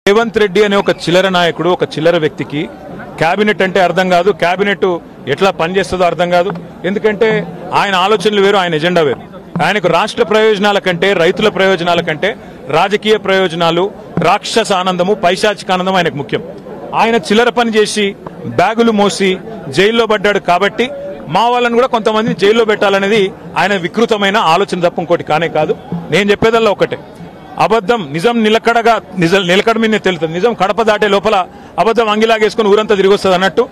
రేవంత్ రెడ్డి అనే ఒక చిల్లర నాయకుడు, ఒక చిల్లర వ్యక్తికి కేబినెట్ అంటే అర్థం కాదు, కేబినెట్ ఎట్లా పనిచేస్తుందో అర్థం కాదు. ఎందుకంటే ఆయన ఆలోచనలు వేరు, ఆయన ఎజెండా వేరు. ఆయనకు రాష్ట్ర ప్రయోజనాల కంటే, రైతుల ప్రయోజనాల కంటే రాజకీయ ప్రయోజనాలు, రాక్షస ఆనందము, పైశాచిక ఆనందం ఆయనకు ముఖ్యం. ఆయన చిల్లర పని చేసి బ్యాగులు మోసి జైల్లో పడ్డాడు కాబట్టి మా వాళ్ళని కూడా కొంతమందిని జైల్లో పెట్టాలనేది ఆయన వికృతమైన ఆలోచన తప్ప ఇంకోటి కానే కాదు. నేను చెప్పేదల్లా ఒకటే, అబద్ధం నిజం నిలకడ మీద తెలుస్తుంది. నిజం కడప దాటే లోపల అబద్ధం అంగిలాగేసుకుని ఊరంతా తిరిగి వస్తుంది అన్నట్టు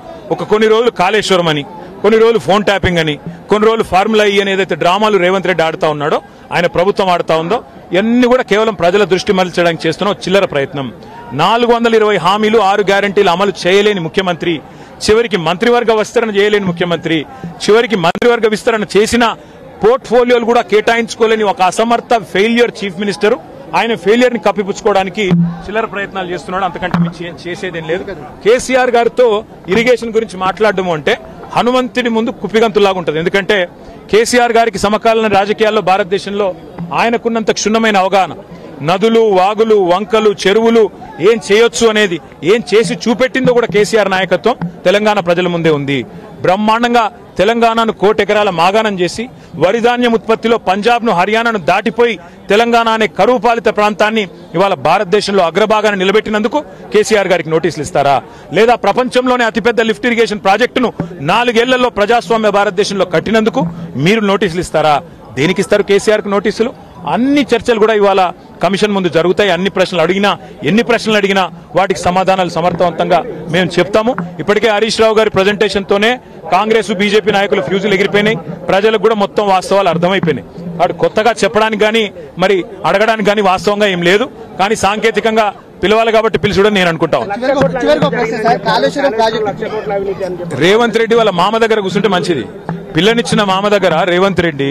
కొన్ని రోజులు కాళేశ్వరం అని, కొన్ని రోజులు ఫోన్ ట్యాపింగ్ అని, కొన్ని రోజులు ఫార్ములా ఈ అని ఏదైతే డ్రామాలు రేవంత్ రెడ్డి ఆడుతా ఉన్నాడో, ఆయన ప్రభుత్వం ఆడుతా ఉందో, ఇవన్నీ కూడా కేవలం ప్రజల దృష్టి మరల్చడానికి చేస్తున్న చిల్లర ప్రయత్నం. 420 హామీలు, 6 గ్యారంటీలు అమలు చేయలేని ముఖ్యమంత్రి, చివరికి మంత్రివర్గ విస్తరణ చేయలేని ముఖ్యమంత్రి, చివరికి మంత్రివర్గ విస్తరణ చేసిన పోర్ట్ఫోలియోలు కూడా కేటాయించుకోలేని ఒక అసమర్థ ఫెయిల్యూర్ చీఫ్ మినిస్టర్. ఆయన ఫెయిలియర్ ని కప్పిపుచ్చుకోవడానికి చిల్లర ప్రయత్నాలు చేస్తున్నాడు. అంతకంటే మించి చేసేదేం లేదు. కేసీఆర్ గారితో ఇరిగేషన్ గురించి మాట్లాడడం అంటే హనుమంతుడి ముందు కుప్పిగంతులాగా ఉంటుంది. ఎందుకంటే కేసీఆర్ గారికి సమకాలీన రాజకీయాల్లో భారతదేశంలో ఆయనకున్నంత క్షుణ్ణమైన అవగాహన, నదులు, వాగులు, వంకలు, చెరువులు ఏం చేయొచ్చు అనేది, ఏం చేసి చూపెట్టిందో కూడా కేసీఆర్ నాయకత్వం తెలంగాణ ప్రజల ముందే ఉంది. బ్రహ్మాండంగా తెలంగాణను 1,00,00,000 ఎకరాల మాగాణం చేసి వరిధాన్యం ఉత్పత్తిలో పంజాబ్ను, హర్యానాను దాటిపోయి తెలంగాణ అనే కరువు పాలిత ప్రాంతాన్ని ఇవాళ భారతదేశంలో అగ్రభాగాన్ని నిలబెట్టినందుకు కేసీఆర్ గారికి నోటీసులు ఇస్తారా? లేదా ప్రపంచంలోనే అతిపెద్ద లిఫ్ట్ ఇరిగేషన్ ప్రాజెక్టును 4 ఏళ్లలో ప్రజాస్వామ్య భారతదేశంలో కట్టినందుకు మీరు నోటీసులు ఇస్తారా? దేనికి ఇస్తారు కేసీఆర్ కు నోటీసులు? అన్ని చర్చలు కూడా ఇవాళ కమిషన్ ముందు జరుగుతాయి. ఎన్ని ప్రశ్నలు అడిగినా వాటికి సమాధానాలు సమర్థవంతంగా మేము చెప్తాము. ఇప్పటికే హరీష్ రావు గారి ప్రజెంటేషన్ తోనే కాంగ్రెస్, బీజేపీ నాయకులు ఫ్యూజులు ఎగిరిపోయినాయి. ప్రజలకు కూడా మొత్తం వాస్తవాలు అర్థమైపోయినాయి. వాడు కొత్తగా చెప్పడానికి గానీ మరి అడగడానికి గానీ వాస్తవంగా ఏం లేదు. కానీ సాంకేతికంగా పిలవాలి కాబట్టి పిలుచుడని నేను అనుకుంటాను. రేవంత్ రెడ్డి వాళ్ళ మామ దగ్గర కూర్చుంటే మంచిది. పిల్లనిచ్చిన మామ దగ్గర రేవంత్ రెడ్డి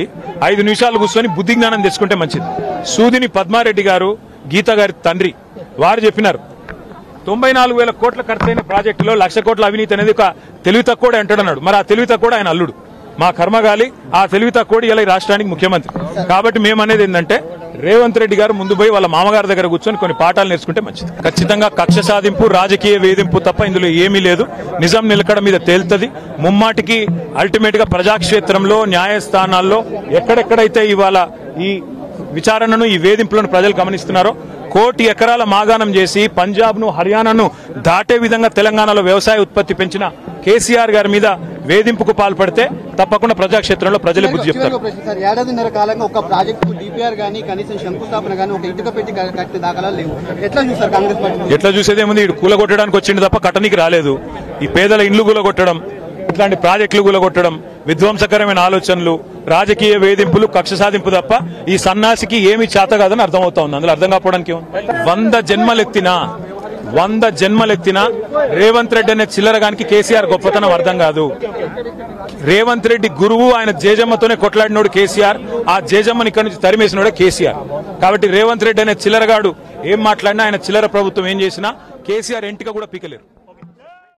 5 నిమిషాలు కూర్చొని బుద్ధి జ్ఞానం తెచ్చుకుంటే మంచిది. సూదిని పద్మారెడ్డి గారు, గీత గారి తండ్రి, వారు చెప్పినారు 94,000 కోట్ల ఖర్చైన ప్రాజెక్టులో 1,00,000 కోట్ల అవినీతి అనేది ఒక తెలివి తక్కువ అంటాడన్నాడు. మరి ఆ తెలివి తక్కువ ఆయన అల్లుడు, మా కర్మగాలి. ఆ తెలివి తక్కువ ఇలా ఈ రాష్ట్రానికి ముఖ్యమంత్రి. కాబట్టి మేము అనేది ఏంటంటే రేవంత్ రెడ్డి గారు ముందు పోయి వాళ్ళ మామగారి దగ్గర కూర్చొని కొన్ని పాఠాలు నేర్చుకుంటే మంచిది. ఖచ్చితంగా కక్ష సాధింపు, రాజకీయ వేధింపు తప్ప ఇందులో ఏమీ లేదు. నిజం నిలకడ మీద తేలుతుంది. ముమ్మాటికి అల్టిమేట్ గా ప్రజాక్షేత్రంలో, న్యాయస్థానాల్లో ఎక్కడెక్కడైతే ఇవాళ ఈ విచారణను, ఈ వేధింపులను ప్రజలు గమనిస్తున్నారో, 1,00,00,000 ఎకరాల మాగాణం చేసి పంజాబ్ను, హర్యానాను దాటే విధంగా తెలంగాణలో వ్యవసాయ ఉత్పత్తి పెంచిన కేసీఆర్ గారి మీద వేధింపుకు పాల్పడితే తప్పకుండా ప్రజాక్షేత్రంలో ప్రజలు బుద్ధి చెప్తారు. ఏడాదిన్నర కాలంగా ఒక ప్రాజెక్టు డిపిఆర్ గానీ, కనీసం శంకుస్థాపన గానీ, ఒక ఇటుక పెట్టి కట్టే దాఖలాలు లేవు. ఎట్లా చూస్తారు కాంగ్రెస్ పార్టీ? ఎట్లా చూసేదేముంది? ఇటు కూలగొట్టడానికి వచ్చింది తప్ప కట్టనికి రాలేదు. ఈ పేదల ఇండ్లు కూలగొట్టడం, ఇట్లాంటి ప్రాజెక్టులు కూలగొట్టడం, విధ్వంసకరమైన ఆలోచనలు, రాజకీయ వేధింపులు, కక్ష సాధింపు తప్ప ఈ సన్నాసికి ఏమి చేత కాదని అర్థమవుతా ఉంది. అందులో అర్థం కాకపోవడానికి 100 జన్మలెత్తినా రేవంత్ రెడ్డి అనే చిల్లరగానికి కేసీఆర్ గొప్పతనం అర్థం కాదు. రేవంత్ రెడ్డి గురువు, ఆయన జేజమ్మతోనే కొట్లాడినోడు కేసీఆర్. ఆ జేజమ్మని ఇక్కడి నుంచి తరిమేసినోడే కేసీఆర్. కాబట్టి రేవంత్ రెడ్డి అనే చిల్లరగాడు ఏం మాట్లాడినా, ఆయన చిల్లర ప్రభుత్వం ఏం చేసినా కేసీఆర్ ఎంటిక కూడా పీకలేరు.